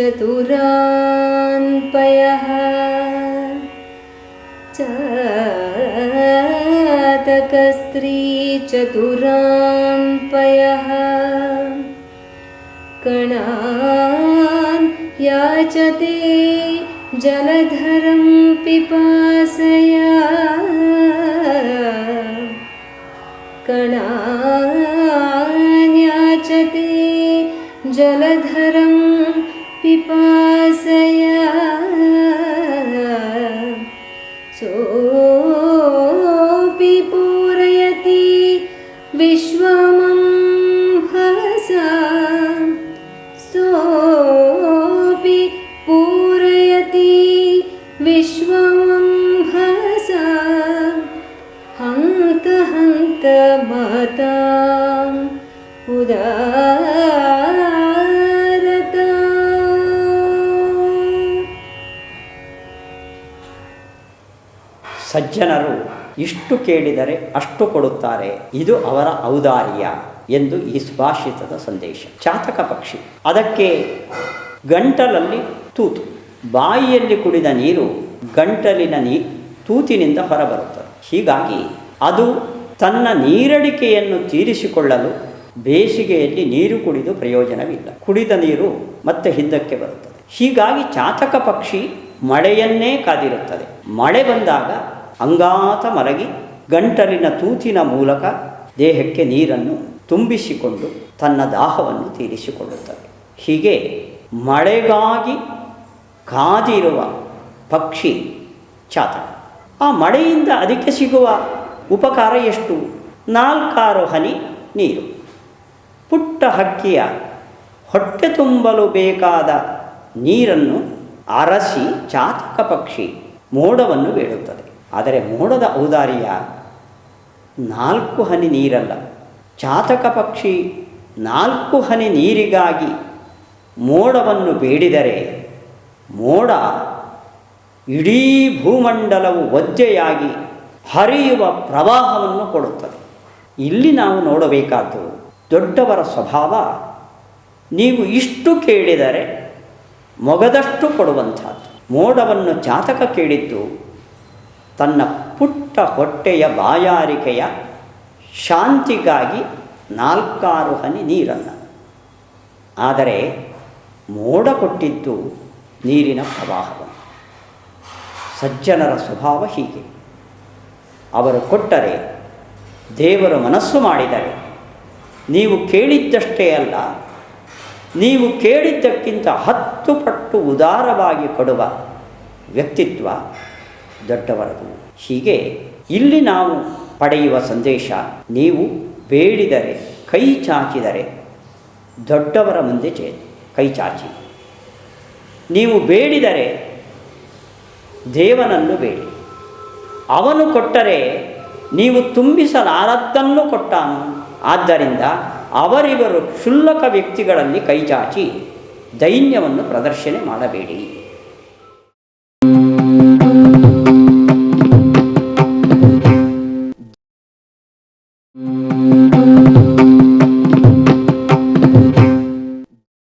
चतुरान् पयः चातकस्त्री चतुरान् पयः कणान् याचते जलधरं पिपासया कणान् याचते जलधरं पिपासया सोऽपि पूरयति विश्वमंहसा सोऽपि पूरयति विश्वमंहसा हन्त हन्त महताम् उदारता. ಸಜ್ಜನರು ಇಷ್ಟು ಕೇಳಿದರೆ ಅಷ್ಟು ಕೊಡುತ್ತಾರೆ, ಇದು ಅವರ ಔದಾರ್ಯ ಎಂದು ಈ ಸುಭಾಷಿತದ ಸಂದೇಶ. ಚಾತಕ ಪಕ್ಷಿ, ಅದಕ್ಕೆ ಗಂಟಲಲ್ಲಿ ತೂತು, ಬಾಯಿಯಲ್ಲಿ ಕುಡಿದ ನೀರು ಗಂಟಲಿನ ತೂತಿನಿಂದ ಹೊರಬರುತ್ತದೆ. ಹೀಗಾಗಿ ಅದು ತನ್ನ ನೀರಡಿಕೆಯನ್ನು ತೀರಿಸಿಕೊಳ್ಳಲು ಬೇಸಿಗೆಯಲ್ಲಿ ನೀರು ಕುಡಿದು ಪ್ರಯೋಜನವಿಲ್ಲ, ಕುಡಿದ ನೀರು ಮತ್ತೆ ಹಿಂದಕ್ಕೆ ಬರುತ್ತದೆ. ಹೀಗಾಗಿ ಚಾತಕ ಪಕ್ಷಿ ಮಳೆಯನ್ನೇ ಕಾದಿರುತ್ತದೆ. ಮಳೆ ಬಂದಾಗ ಅಂಗಾತ ಮಲಗಿ ಗಂಟಲಿನ ತೂತಿನ ಮೂಲಕ ದೇಹಕ್ಕೆ ನೀರನ್ನು ತುಂಬಿಸಿಕೊಂಡು ತನ್ನ ದಾಹವನ್ನು ತೀರಿಸಿಕೊಳ್ಳುತ್ತದೆ. ಹೀಗೆ ಮಳೆಗಾಗಿ ಕಾದಿರುವ ಪಕ್ಷಿ ಚಾತಕ. ಆ ಮಳೆಯಿಂದ ಅದಕ್ಕೆ ಸಿಗುವ ಉಪಕಾರ ಎಷ್ಟು? 4 ಹನಿ ನೀರು. ಪುಟ್ಟ ಹಕ್ಕಿಯ ಹೊಟ್ಟೆ ತುಂಬಲು ಬೇಕಾದ ನೀರನ್ನು ಅರಸಿ ಚಾತಕ ಪಕ್ಷಿ ಮೋಡವನ್ನು ಬೇಡುತ್ತದೆ. ಆದರೆ ಮೋಡದ ಔದಾರ್ಯ 4 ಹನಿ ನೀರಲ್ಲ. ಚಾತಕ ಪಕ್ಷಿ 4 ಹನಿ ನೀರಿಗಾಗಿ ಮೋಡವನ್ನು ಬೇಡಿದರೆ ಮೋಡ ಇಡೀ ಭೂಮಂಡಲವು ಒದ್ದೆಯಾಗಿ ಹರಿಯುವ ಪ್ರವಾಹವನ್ನು ಕೊಡುತ್ತದೆ. ಇಲ್ಲಿ ನಾವು ನೋಡಬೇಕಾದ್ದು ದೊಡ್ಡವರ ಸ್ವಭಾವ. ನೀವು ಇಷ್ಟು ಕೇಳಿದರೆ ಮೊಗದಷ್ಟು ಕೊಡುವಂಥದ್ದು. ಮೋಡವನ್ನು ಚಾತಕ ಕೇಳಿದ್ದು ತನ್ನ ಪುಟ್ಟ ಹೊಟ್ಟೆಯ ಬಾಯಾರಿಕೆಯ ಶಾಂತಿಗಾಗಿ 4 ಹನಿ ನೀರನ್ನು. ಆದರೆ ಮೋಡ ಕೊಟ್ಟಿದ್ದು ನೀರಿನ ಪ್ರವಾಹವನ್ನು. ಸಜ್ಜನರ ಸ್ವಭಾವ ಹೀಗೆ. ಅವರು ಕೊಟ್ಟರೆ, ದೇವರು ಮನಸ್ಸು ಮಾಡಿದರೆ, ನೀವು ಕೇಳಿದ್ದಷ್ಟೇ ಅಲ್ಲ, ನೀವು ಕೇಳಿದ್ದಕ್ಕಿಂತ 10 ಪಟ್ಟು ಉದಾರವಾಗಿ ಕೊಡುವ ವ್ಯಕ್ತಿತ್ವ ದೊಡ್ಡವರದು. ಹೀಗೆ ಇಲ್ಲಿ ನಾವು ಪಡೆಯುವ ಸಂದೇಶ, ನೀವು ಬೇಡಿದರೆ, ಕೈ ಚಾಚಿದರೆ ದೊಡ್ಡವರ ಮುಂದೆ ಕೈ ಚಾಚಿ. ನೀವು ಬೇಡಿದರೆ ದೇವನನ್ನು ಬೇಡಿ. ಅವನು ಕೊಟ್ಟರೆ ನೀವು ತುಂಬಿಸಲಾರದ್ದನ್ನು ಕೊಟ್ಟಾನು. ಆದ್ದರಿಂದ ಅವರಿವರು ಕ್ಷುಲ್ಲಕ ವ್ಯಕ್ತಿಗಳಲ್ಲಿ ಕೈಚಾಚಿ ದೈನ್ಯವನ್ನು ಪ್ರದರ್ಶನ ಮಾಡಬೇಡಿ.